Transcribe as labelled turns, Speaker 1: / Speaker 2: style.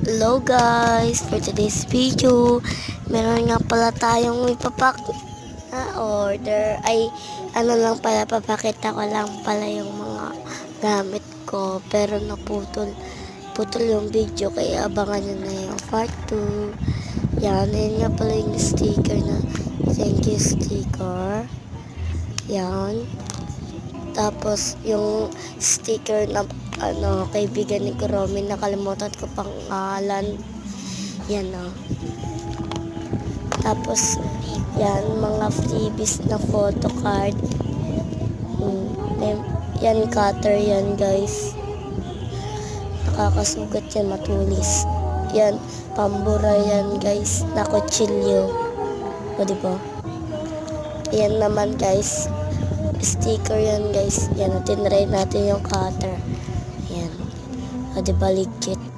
Speaker 1: Hello guys, for today's video, meron nga pala tayong ipapak na order. Ay, ano lang pala, papakita ko lang pala yung mga gamit ko. Pero putol yung video, kaya abangan nyo na yung part 2. Yun nga pala yung sticker na thank you sticker. Yan. Tapos, yung sticker na kaibigan ni Kuromi, nakalimutan ko pangalan. Yan o. Tapos, yan, mga freebies na photocard. Yan, cutter yan, guys. Nakakasugat yan, matulis. Yan, pambura yan, guys, na kutsilyo. O, diba? Yan naman, guys. Sticker yan, guys. Yan, tinry natin yung cutter. Yan. O, diba legit?